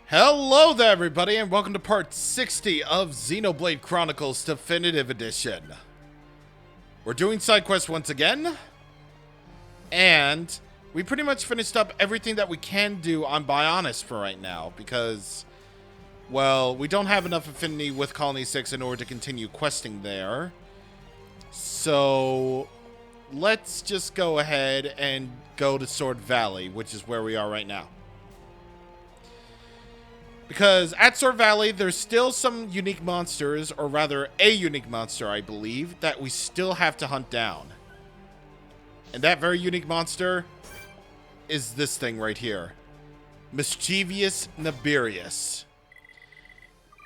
Hello there, everybody, and welcome to part 60 of Xenoblade Chronicles Definitive Edition. We're doing side quests once again, and we pretty much finished up everything that we can do on Bionis for right now, because, well, we don't have enough affinity with Colony 6 in order to continue questing there. So, let's just go ahead and go to Sword Valley, which is where we are right now. Because at Sword Valley, there's still some unique monsters, or rather a unique monster, I believe, that we still have to hunt down. And that very unique monster is this thing right here. Mischievous Naberius.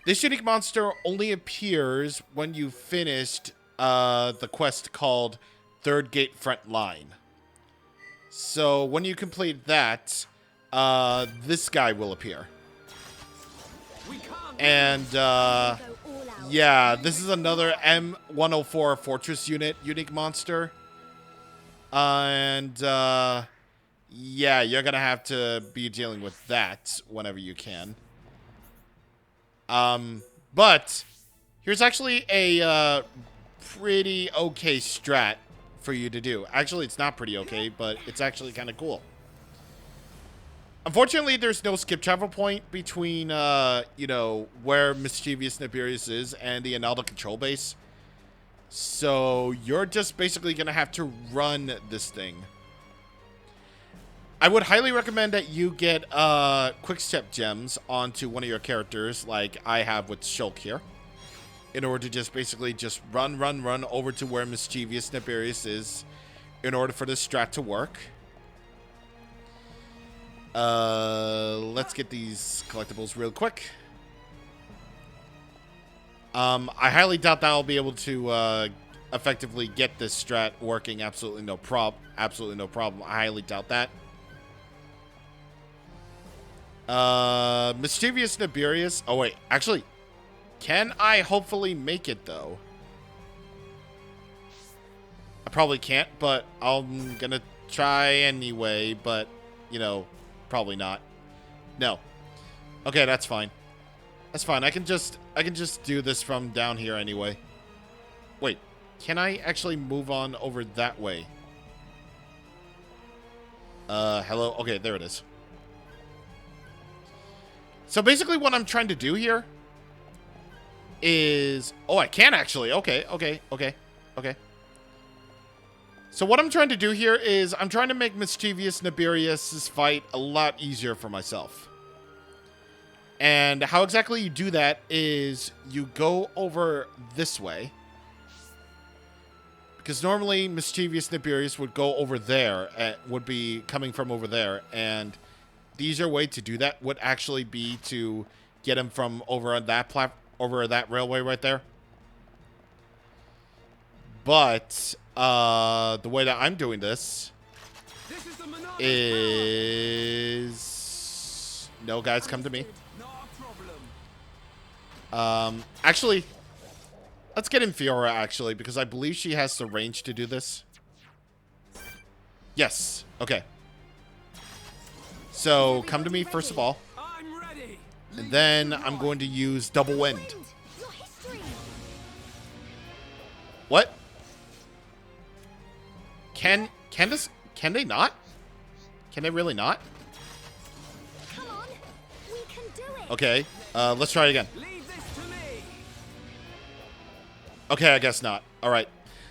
This unique monster only appears when you finished the quest called Third Gate Front Line. So when you complete that, this guy will appear. And, yeah, this is another M104 Fortress unit unique monster. Yeah, you're gonna have to be dealing with that whenever you can. But here's actually a, pretty okay strat for you to do. Actually, it's not pretty okay, but it's actually kind of cool. Unfortunately, there's no skip travel point between, you know, where Mischievous Naberius is and the Analda control base. So you're just basically going to have to run this thing. I would highly recommend that you get quick step gems onto one of your characters, like I have with Shulk here, in order to just basically just run over to where Mischievous Naberius is in order for this strat to work. Let's get these collectibles real quick. I highly doubt that I'll be able to effectively get this strat working. Absolutely no problem. I highly doubt that. Mischievous Naberius. Oh wait, actually, can I hopefully make it though? I probably can't, but I'm gonna try anyway. But you know, probably not. No. Okay, that's fine. That's fine. I can just do this from down here anyway. Wait, can I actually move on over that way? Hello? Okay, there it is. So basically what I'm trying to do here is... Oh, I can actually. Okay. So what I'm trying to do here is I'm trying to make Mischievous Naberius' fight a lot easier for myself. And how exactly you do that is you go over this way. Because normally Mischievous Naberius would go over there, would be coming from over there. And the easier way to do that would actually be to get him from over on that over that railway right there. But the way that I'm doing this is... No, guys, come to me. Actually, let's get in Fiora, actually, because I believe she has the range to do this. Yes. Okay. So, come to me, first of all. And then I'm going to use Double Wind. What? Can they not? Can they really not? Come on, we can do it. Okay, let's try it again. Okay, I guess not. All right.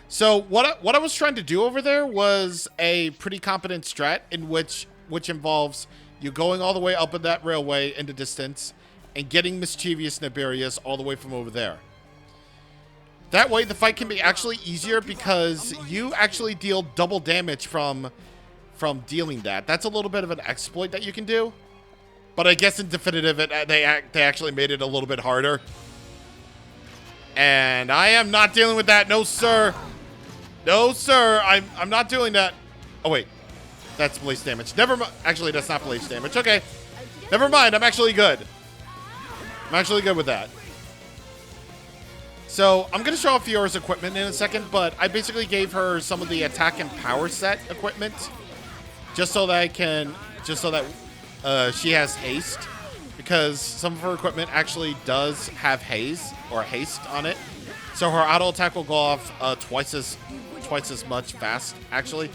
So what I was trying to do over there was a pretty competent strat in which involves you going all the way up in that railway in the distance and getting Mischievous Naberius all the way from over there. That way, the fight can be actually easier because you actually deal double damage from dealing that. That's a little bit of an exploit that you can do. But I guess in Definitive, they actually made it a little bit harder. And I am not dealing with that. No, sir. No, sir. I'm not doing that. Oh, wait. That's blaze damage. Never mind. Actually, that's not blaze damage. Okay. Never mind. I'm actually good. I'm actually good with that. So, I'm going to show off Fiora's equipment in a second, but I basically gave her some of the attack and power set equipment just so that she has haste. because some of her equipment actually does have haze or haste on it. So her auto attack will go off twice as much fast, actually.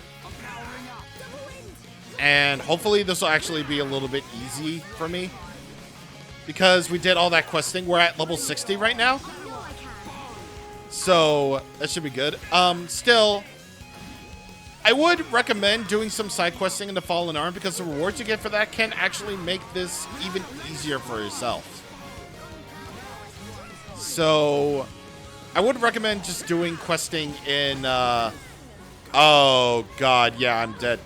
And hopefully this will actually be a little bit easy for me, because we did all that questing. We're at level 60 right now, so that should be good. Still, I would recommend doing some side questing in the Fallen Arm, because the rewards you get for that can actually make this even easier for yourself. So I would recommend just doing questing in oh god, yeah, I'm dead.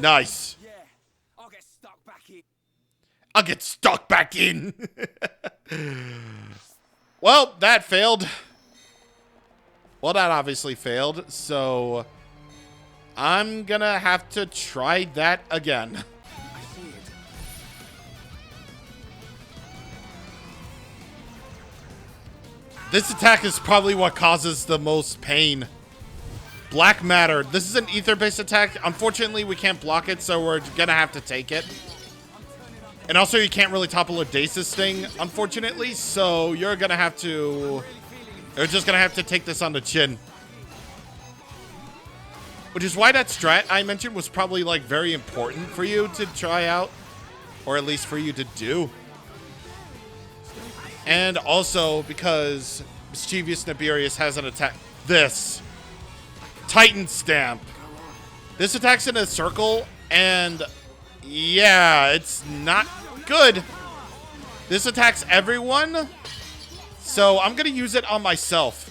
Nice. Yeah, I'll get stuck back in. I'll get stuck back in. Well, that failed. Well, that obviously failed, so I'm gonna have to try that again. I see it. This attack is probably what causes the most pain. Black Matter. This is an ether-based attack. Unfortunately, we can't block it, so we're gonna have to take it. And also, you can't really topple a Dace's thing, unfortunately, so you're gonna have to... You're just gonna have to take this on the chin. Which is why that strat I mentioned was probably, like, very important for you to try out. Or at least for you to do. And also, because Mischievous Nibirius has an attack... This. Titan Stamp. This attacks in a circle, and yeah, it's not good. This attacks everyone, so I'm gonna use it on myself.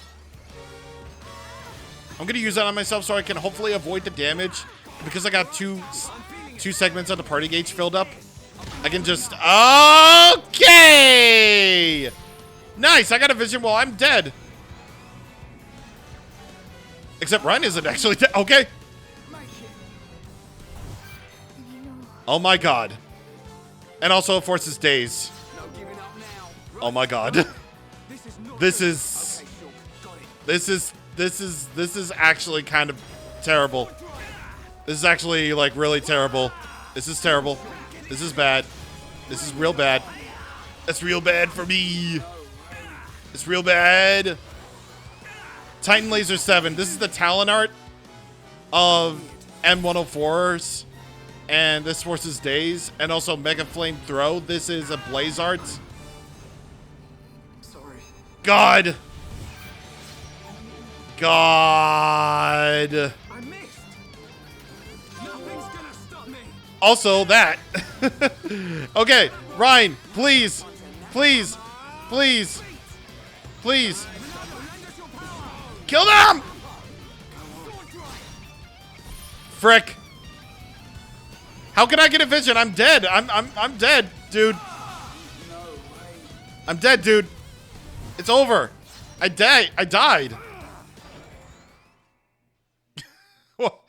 I'm gonna use it on myself so I can hopefully avoid the damage, because I got two segments of the party gauge filled up. I can just okay. Nice, I got a vision while I'm dead. Except Ryan isn't actually dead. Okay. Oh my god. And also it forces days. Oh my god. This is actually kind of terrible. This is actually like really terrible. This is terrible. This is bad. This is real bad. That's real bad for me. It's real bad. Titan Laser 7. This is the talent art of M104s. And this forces days. And also Mega Flame Throw. This is a blaze art. Sorry. God. God. I missed. Nothing's gonna stop me. Also that. Okay, Ryan, please. Please. Please. Please. Kill them! Frick. How can I get a vision? I'm dead. I'm dead, dude. I'm dead, dude. It's over. I died. All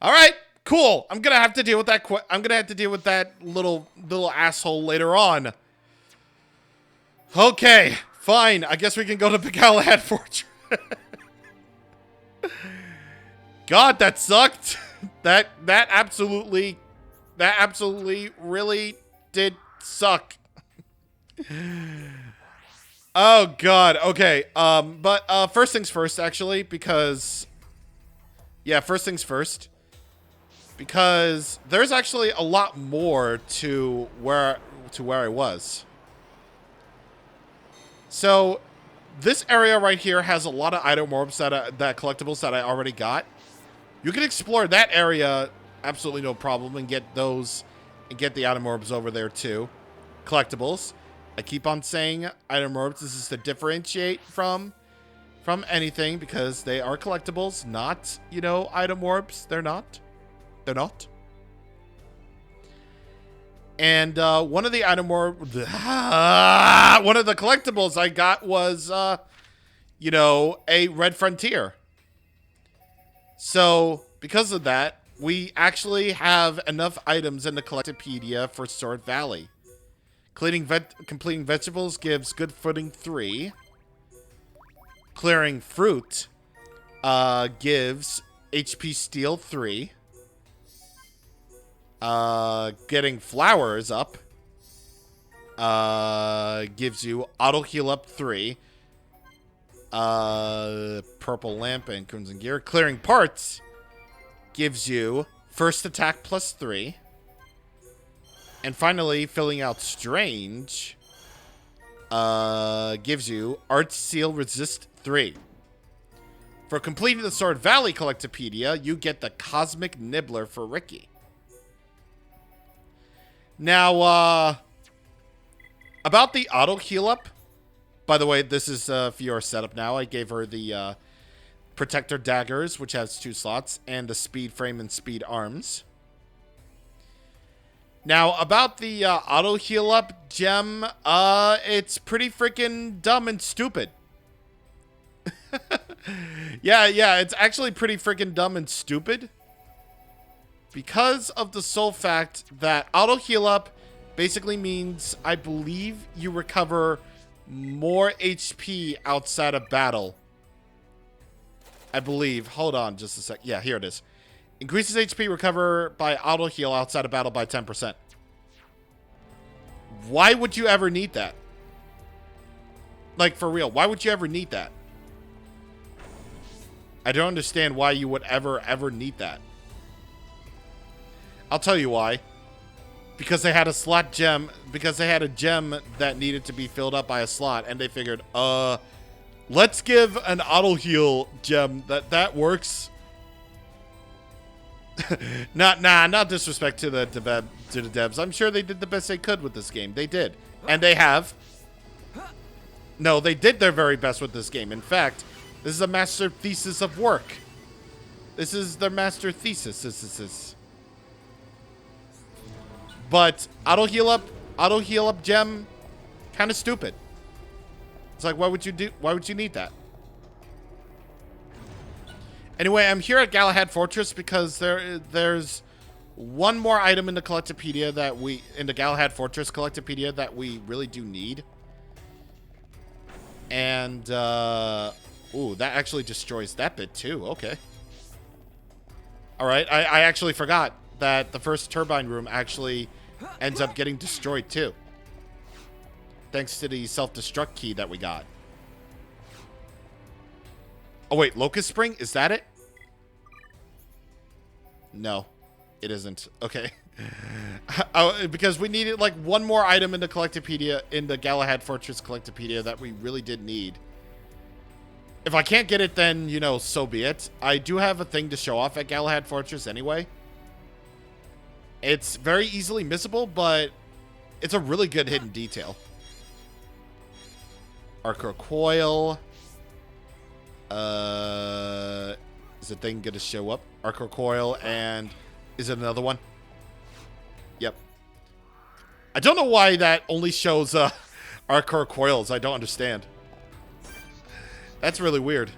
right, cool. I'm gonna have to deal with that. I'm gonna have to deal with that little asshole later on. Okay, fine. I guess we can go to Galahad Fortress. God, that sucked. That absolutely really did suck. Oh god. Okay. But first things first, actually, because first things first, because there's actually a lot more to where I was. So this area right here has a lot of item orbs that collectibles that I already got. You can explore that area absolutely no problem and get those and get the item orbs over there too. Collectibles. I keep on saying item orbs. This is to differentiate from anything because they are collectibles, not, item orbs. They're not. They're not. And one of the item orbs, one of the collectibles I got was, a Red Frontier. So, because of that, we actually have enough items in the Collectopedia for Sword Valley. Completing vegetables gives good footing 3. Clearing fruit gives HP steal 3. Getting flowers up gives you auto heal up 3. Purple lamp and crimson gear. Clearing parts gives you first attack plus 3. And finally, filling out strange gives you art seal resist 3. For completing the Sword Valley Collectopedia, you get the Cosmic Nibbler for Ricky. Now, about the auto heal up. By the way, this is Fiora's setup now. I gave her the Protector Daggers, which has 2 slots, and the Speed Frame and Speed Arms. Now, about the auto heal up gem, it's pretty freaking dumb and stupid. yeah, it's actually pretty freaking dumb and stupid. Because of the sole fact that auto heal up basically means, I believe, you recover more HP outside of battle. I believe. Hold on just a sec. Yeah, here it is. Increases HP recover by auto heal outside of battle by 10%. Why would you ever need that? Like, for real, why would you ever need that? I don't understand why you would ever need that. I'll tell you why. Because they had a slot gem, because they had a gem that needed to be filled up by a slot, and they figured, let's give an auto heal gem that works. Not disrespect to the devs. I'm sure they did the best they could with this game. They did. And they have. No, they did their very best with this game. In fact, this is a master thesis of work. This is their master thesis. This. But auto heal up gem, kind of stupid. It's like, why would you need that? Anyway, I'm here at Galahad Fortress because there's one more item in the Collectopedia in the Galahad Fortress Collectopedia that we really do need. And ooh, that actually destroys that bit too. Okay. All right, I actually forgot that the first turbine room actually ends up getting destroyed too. Thanks to the self-destruct key that we got. Oh wait, Locust Spring? Is that it? No, it isn't. Okay. Because we needed like one more item in the Collectopedia, in the Galahad Fortress Collectopedia that we really did need. If I can't get it, then, you know, so be it. I do have a thing to show off at Galahad Fortress anyway. It's very easily missable, but it's a really good hidden detail. Arcor Coil. Is the thing going to show up? Arcor Coil, and is it another one? Yep. I don't know why that only shows Arcor Coils. I don't understand. That's really weird.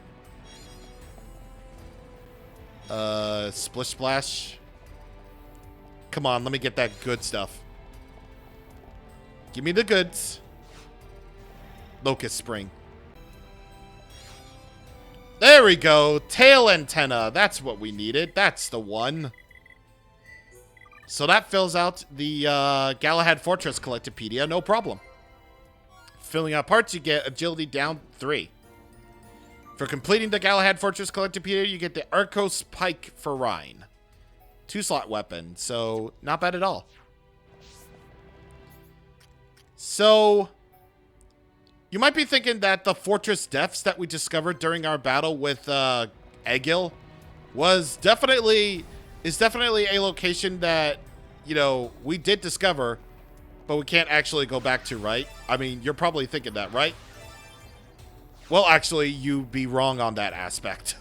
Splish Splash. Come on, let me get that good stuff. Give me the goods. Locust Spring. There we go. Tail antenna. That's what we needed. That's the one. So that fills out the Galahad Fortress Collectopedia. No problem. Filling out parts, you get agility down 3. For completing the Galahad Fortress Collectopedia, you get the Arcos Pike for Rhine. 2-slot weapon, so not bad at all. So, you might be thinking that the Fortress Depths that we discovered during our battle with Egil is definitely a location that, you know, we did discover, but we can't actually go back to, right? I mean, you're probably thinking that, right? Well, actually, you'd be wrong on that aspect.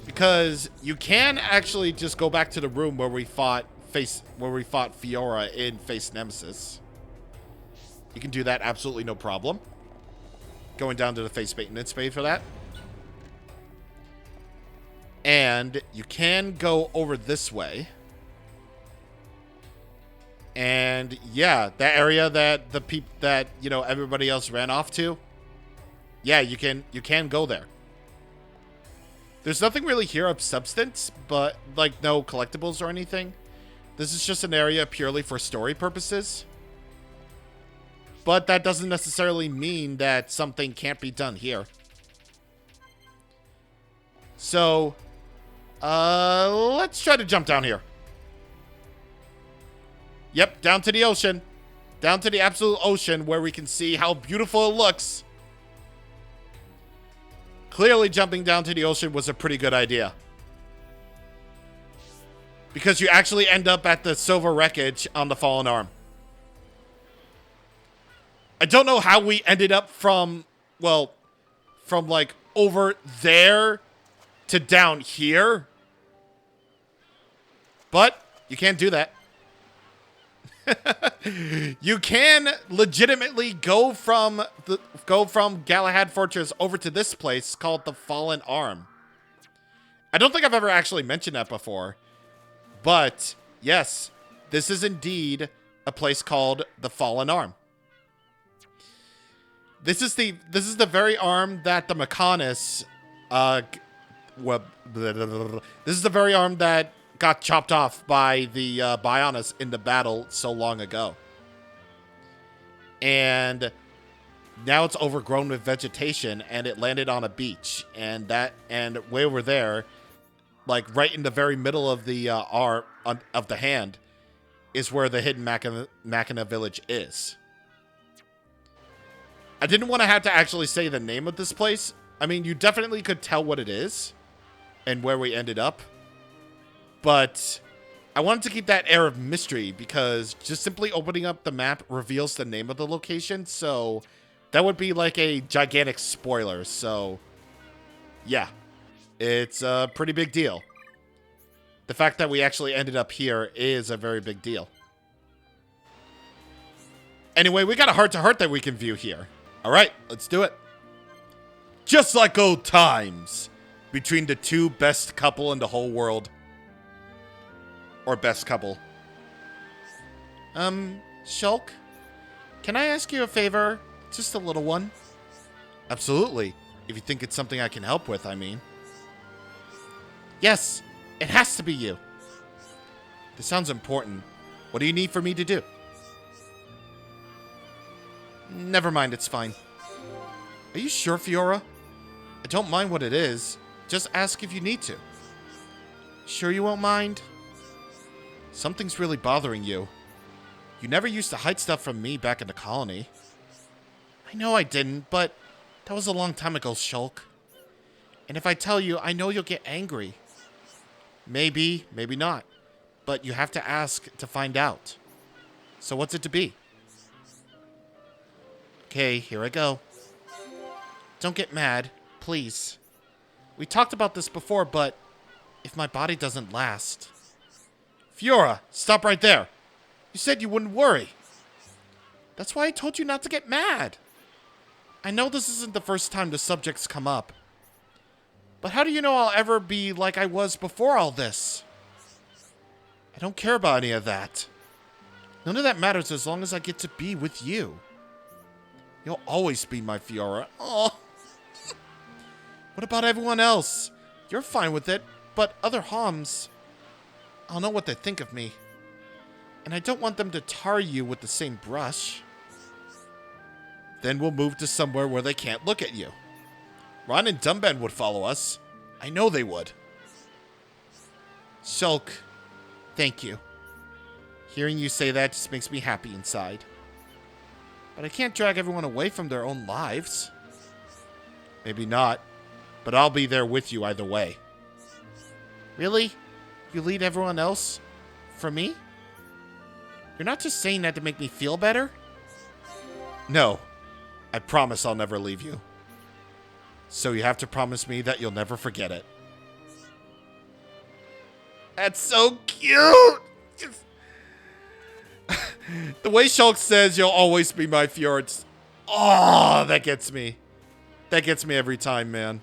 Because you can actually just go back to the room where we fought Fiora in Face Nemesis. You can do that absolutely no problem. Going down to the face maintenance bay for that. And you can go over this way. And yeah, that area that you know, everybody else ran off to. Yeah, you can go there. There's nothing really here of substance, but like no collectibles or anything. This is just an area purely for story purposes. But that doesn't necessarily mean that something can't be done here. So, let's try to jump down here. Yep, down to the ocean. Down to the absolute ocean where we can see how beautiful it looks. Clearly jumping down to the ocean was a pretty good idea. Because you actually end up at the silver wreckage on the fallen arm. I don't know how we ended up from, well, from like over there to down here. But you can't do that. You can legitimately go from Galahad Fortress over to this place called the Fallen Arm. I don't think I've ever actually mentioned that before. But yes, this is indeed a place called the Fallen Arm. This is the very arm that the Mechanis this is the very arm that got chopped off by the Bionis in the battle so long ago. And now it's overgrown with vegetation, and it landed on a beach. And way over there, like right in the very middle of the arm of the hand, is where the hidden Machina village is. I didn't want to have to actually say the name of this place. I mean, you definitely could tell what it is and where we ended up. But I wanted to keep that air of mystery because just simply opening up the map reveals the name of the location. So that would be like a gigantic spoiler. So yeah, it's a pretty big deal. The fact that we actually ended up here is a very big deal. Anyway, we got a heart-to-heart that we can view here. All right, let's do it. Just like old times between the two best couple in the whole world. Or best couple. Shulk? Can I ask you a favor? Just a little one. Absolutely. If you think it's something I can help with, I mean. Yes, it has to be you. This sounds important. What do you need for me to do? Never mind, it's fine. Are you sure, Fiora? I don't mind what it is. Just ask if you need to. Sure you won't mind? Something's really bothering you. You never used to hide stuff from me back in the colony. I know I didn't, but that was a long time ago, Shulk. And if I tell you, I know you'll get angry. Maybe, maybe not. But you have to ask to find out. So what's it to be? Okay, here I go. Don't get mad, please. We talked about this before, but if my body doesn't last... Fiora, stop right there. You said you wouldn't worry. That's why I told you not to get mad. I know this isn't the first time the subject's come up. But how do you know I'll ever be like I was before all this? I don't care about any of that. None of that matters as long as I get to be with you. You'll always be my Fiora. Oh. What about everyone else? You're fine with it, but other Homs... I'll know what they think of me. And I don't want them to tar you with the same brush. Then we'll move to somewhere where they can't look at you. Ron and Dumben would follow us. I know they would. Shulk, thank you. Hearing you say that just makes me happy inside. But I can't drag everyone away from their own lives. Maybe not, but I'll be there with you either way. Really? You lead everyone else? For me? You're not just saying that to make me feel better? No. I promise I'll never leave you. So you have to promise me that you'll never forget it. That's so cute! The way Shulk says you'll always be my Fjords. Oh, that gets me. That gets me every time, man.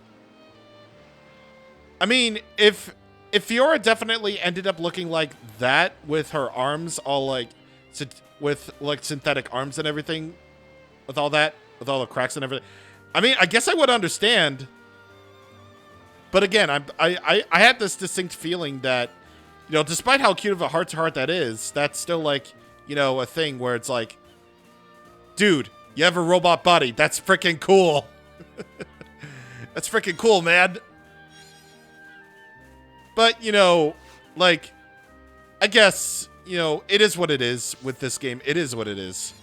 I mean, if Fiora definitely ended up looking like that with her arms all like, with like synthetic arms and everything, with all that, with all the cracks and everything, I mean, I guess I would understand. But again, I had this distinct feeling that, you know, despite how cute of a heart-to-heart that is, that's still like, you know, a thing where it's like, dude, you have a robot body. That's freaking cool. That's freaking cool, man. But, you know, like, I guess, you know, it is what it is with this game. It is what it is.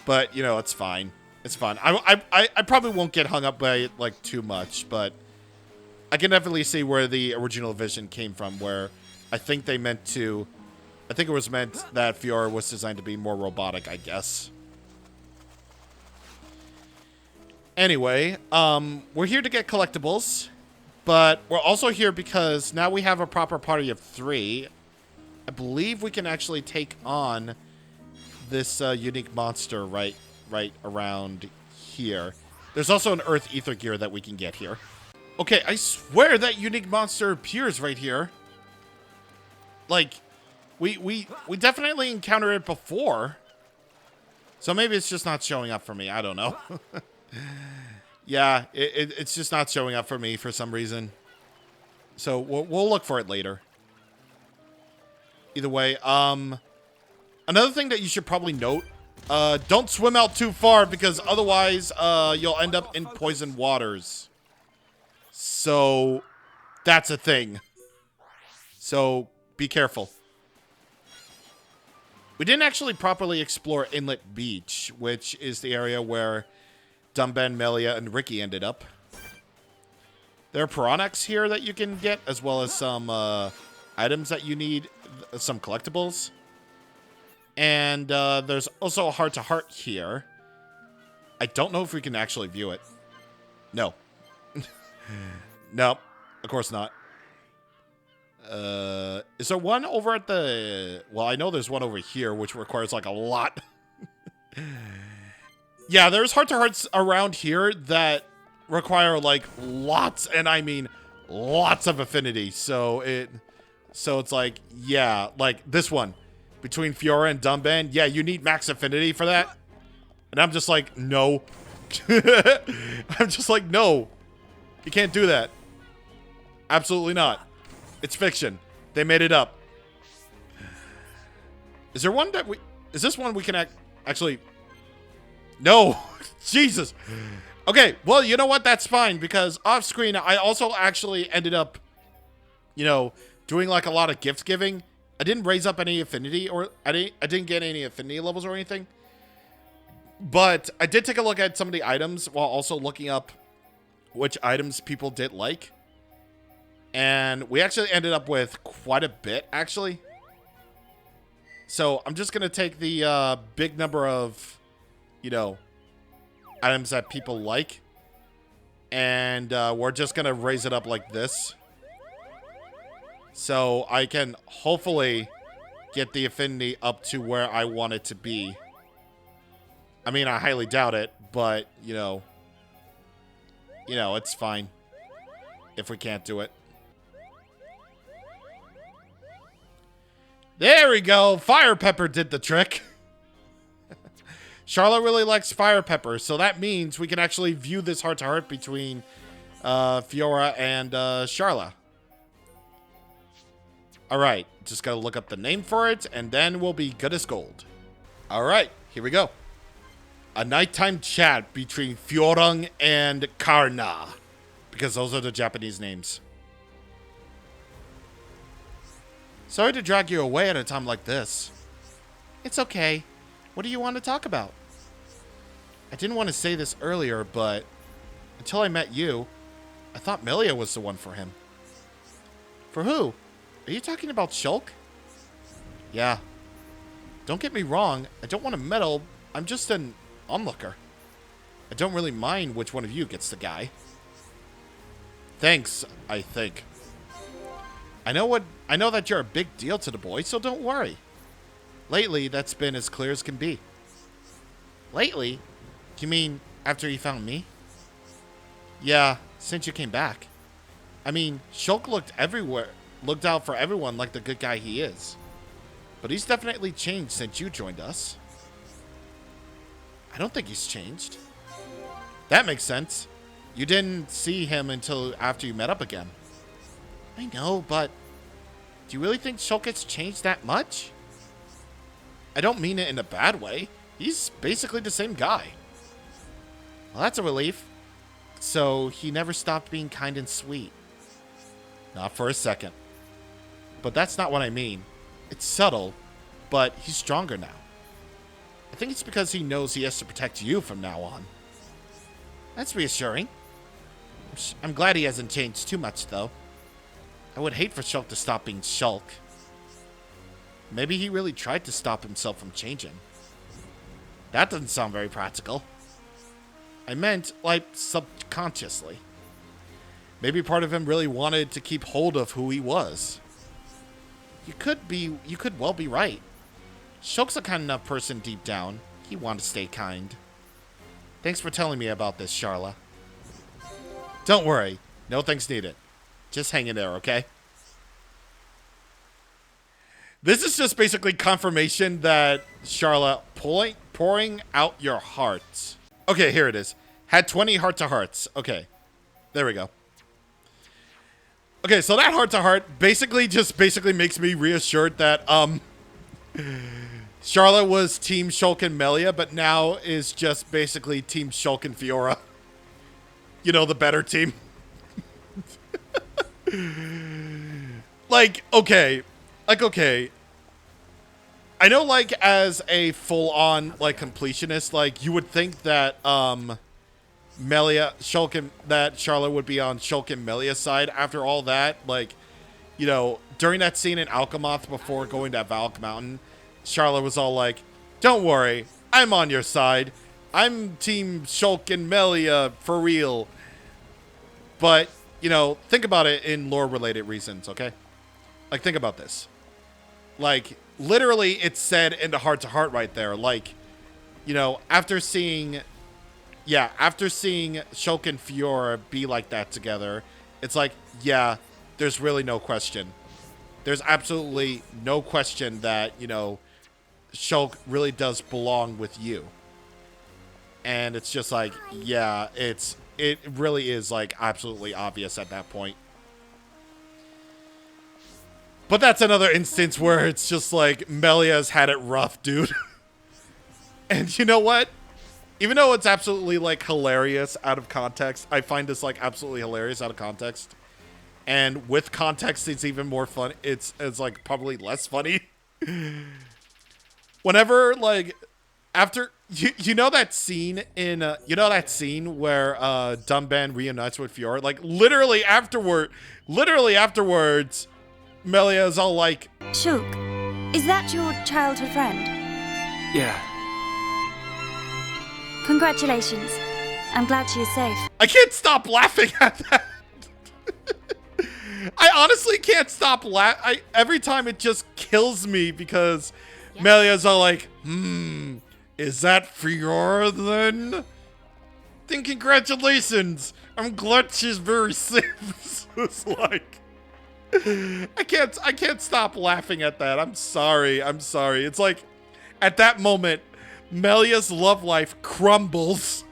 But, you know, it's fine. It's fine. I probably won't get hung up by it, like, too much, but I can definitely see where the original vision came from, where I think they meant to... I think it was meant that Fiora was designed to be more robotic, I guess. Anyway, we're here to get collectibles, but we're also here because now we have a proper party of 3. I believe we can actually take on this unique monster right around here. There's also an Earth Ether gear that we can get here. Okay, I swear that unique monster appears right here. Like, we definitely encountered it before. So maybe it's just not showing up for me. I don't know. Yeah, it's just not showing up for me for some reason. So we'll look for it later. Either way, another thing that you should probably note, don't swim out too far because otherwise you'll end up in poisoned waters. So that's a thing. So be careful. We didn't actually properly explore Inlet Beach, which is the area where Dumben, Melia, and Ricky ended up. There are Piranhax here that you can get, as well as some items that you need, some collectibles. And there's also a heart-to-heart here. I don't know if we can actually view it. No. Nope. Of course not. Is there one over at the... Well, I know there's one over here, which requires, like, a lot. Yeah, there's heart-to-hearts around here that require, like, lots, and I mean lots of affinity. So it's like, yeah, like this one. Between Fiora and Dumben, yeah, you need max affinity for that. And I'm just like, no. I'm just like, no. You can't do that. Absolutely not. It's fiction. They made it up. Is there one that we... Is this one we can actually... No. Jesus. Okay, well, you know what? That's fine, because off screen, I also actually ended up, you know, doing like a lot of gift giving. I didn't raise up any affinity, or I didn't get any affinity levels or anything. But I did take a look at some of the items while also looking up which items people did like. And we actually ended up with quite a bit, actually. So I'm just going to take the big number of, you know, items that people like. And we're just going to raise it up like this. So I can hopefully get the affinity up to where I want it to be. I mean, I highly doubt it, but, you know, it's fine if we can't do it. There we go. Fire Pepper did the trick. Charlotte really likes Fire Pepper, so that means we can actually view this heart-to-heart between Fiora and Charla. Alright, just gotta look up the name for it, and then we'll be good as gold. Alright, here we go. A nighttime chat between Fiorang and Karna, because those are the Japanese names. Sorry to drag you away at a time like this. It's okay. What do you want to talk about? I didn't want to say this earlier, but until I met you, I thought Melia was the one for him. For who? Are you talking about Shulk? Yeah. Don't get me wrong, I don't want to meddle. I'm just an onlooker. I don't really mind which one of you gets the guy. Thanks, I think. I know that you're a big deal to the boy, so don't worry. Lately, that's been as clear as can be. Lately? You mean after you found me? Yeah, since you came back. I mean, Shulk looked out for everyone like the good guy he is. But he's definitely changed since you joined us. I don't think he's changed. That makes sense. You didn't see him until after you met up again. I know, but do you really think Shulk has changed that much? I don't mean it in a bad way. He's basically the same guy. Well, that's a relief. So he never stopped being kind and sweet. Not for a second. But that's not what I mean. It's subtle, but he's stronger now. I think it's because he knows he has to protect you from now on. That's reassuring. I'm glad he hasn't changed too much, though. I would hate for Shulk to stop being Shulk. Maybe he really tried to stop himself from changing. That doesn't sound very practical. I meant, like, subconsciously. Maybe part of him really wanted to keep hold of who he was. You could well be right. Shulk's a kind enough person deep down. He wanted to stay kind. Thanks for telling me about this, Sharla. Don't worry. No thanks needed. Just hang in there, okay? This is just basically confirmation that Sharla pouring out your heart. Okay, here it is. Had 20 heart-to-hearts. Okay. There we go. Okay, so that heart-to-heart basically makes me reassured that, Sharla was Team Shulk and Melia, but now is just basically Team Shulk and Fiora. You know, the better team. Okay. I know, like, as a full-on, like, completionist, like, you would think that, that Sharla would be on Shulk and Melia's side after all that. Like, you know, during that scene in Alchemoth before going to Valk Mountain, Sharla was all like, don't worry, I'm on your side. I'm Team Shulk and Melia for real. But, you know, think about it in lore-related reasons, okay? Like, think about this. Like, literally, it's said in the heart-to-heart right there. Like, you know, after seeing Shulk and Fiora be like that together, it's like, yeah, there's really no question. There's absolutely no question that, you know, Shulk really does belong with you. And it's just like, yeah, it really is, like, absolutely obvious at that point. But that's another instance where it's just like, Melia's had it rough, dude. And you know what? Even though it's absolutely, like, hilarious out of context, I find this, like, absolutely hilarious out of context. And with context, it's even more fun. It's like, probably less funny. Whenever, like, after... You know that scene in... you know that scene where Dumban reunites with Fiora? Like, literally afterwards, Melia's all like... Shulk, is that your childhood friend? Yeah. Congratulations. I'm glad she is safe. I can't stop laughing at that. I honestly can't stop laughing. Every time it just kills me because Melia's all like, is that Fiora then? Then congratulations. I'm glad she's very safe. It's like, I can't stop laughing at that. I'm sorry. It's like, at that moment, Melia's love life crumbles.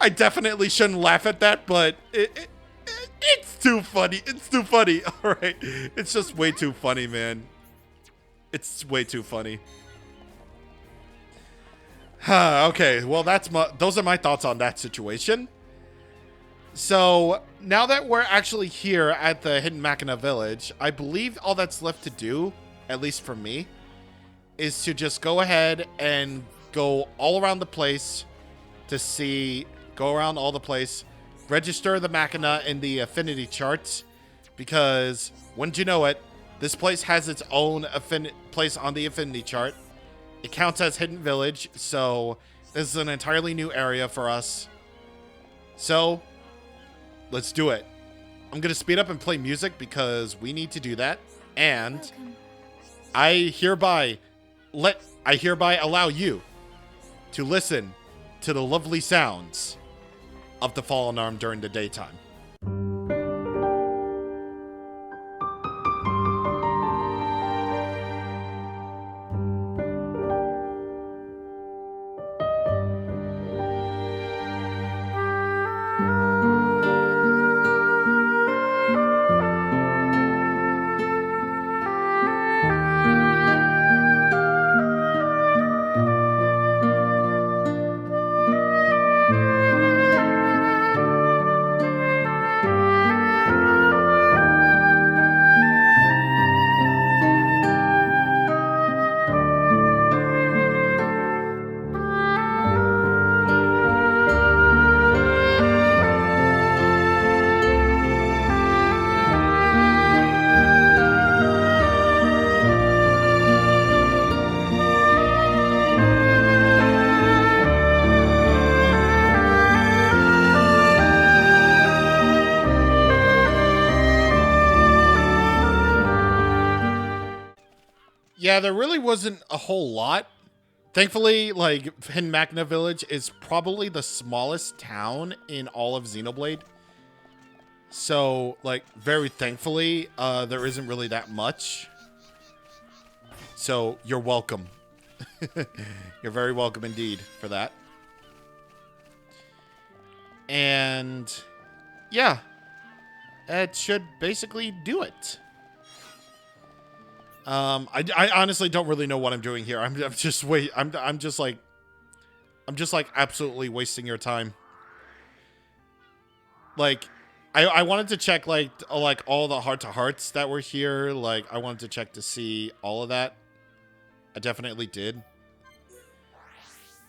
I definitely shouldn't laugh at that, but it's too funny. It's too funny. All right. It's just way too funny, man. It's way too funny. Okay. Well, those are my thoughts on that situation. So now that we're actually here at the Hidden Machina Village, I believe all that's left to do, at least for me, is to just go ahead and go all around the place register the Machina in the affinity charts, because wouldn't you know it, this place has its own place on the affinity chart. It counts as Hidden Village, so this is an entirely new area for us. So, let's do it. I'm going to speed up and play music because we need to do that, and I hereby allow you to listen to the lovely sounds of the Fallen Arm during the daytime. Yeah, there really wasn't a whole lot. Thankfully, like, Hidden Machina Village is probably the smallest town in all of Xenoblade. So, like, very thankfully, there isn't really that much. So, you're welcome. You're very welcome indeed for that. And, yeah. It should basically do it. I honestly don't really know what I'm doing here. I'm just absolutely wasting your time. Like, I wanted to check like all the heart-to-hearts that were here. Like, I wanted to check to see all of that. I definitely did.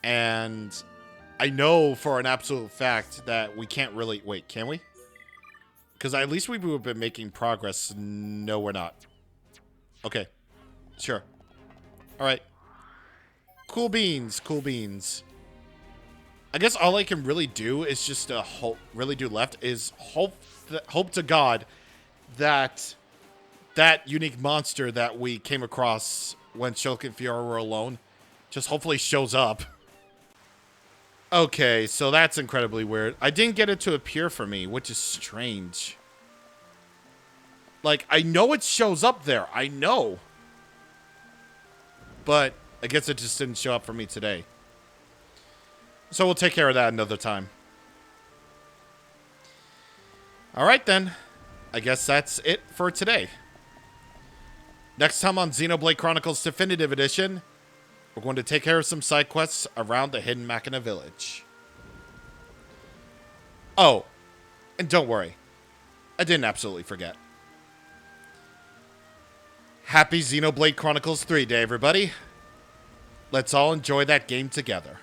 And I know for an absolute fact that we can't really... Wait, can we? Because at least we've been making progress. No, we're not. Okay. Sure. Alright. Cool beans. Cool beans. I guess all I can really do is just hope to God that that unique monster that we came across when Shulk and Fiora were alone just hopefully shows up. Okay, so that's incredibly weird. I didn't get it to appear for me, which is strange. Like, I know it shows up there. I know. But I guess it just didn't show up for me today. So we'll take care of that another time. Alright then. I guess that's it for today. Next time on Xenoblade Chronicles Definitive Edition, we're going to take care of some side quests around the Hidden Machina Village. Oh, and don't worry. I didn't absolutely forget. Happy Xenoblade Chronicles 3 Day, everybody. Let's all enjoy that game together.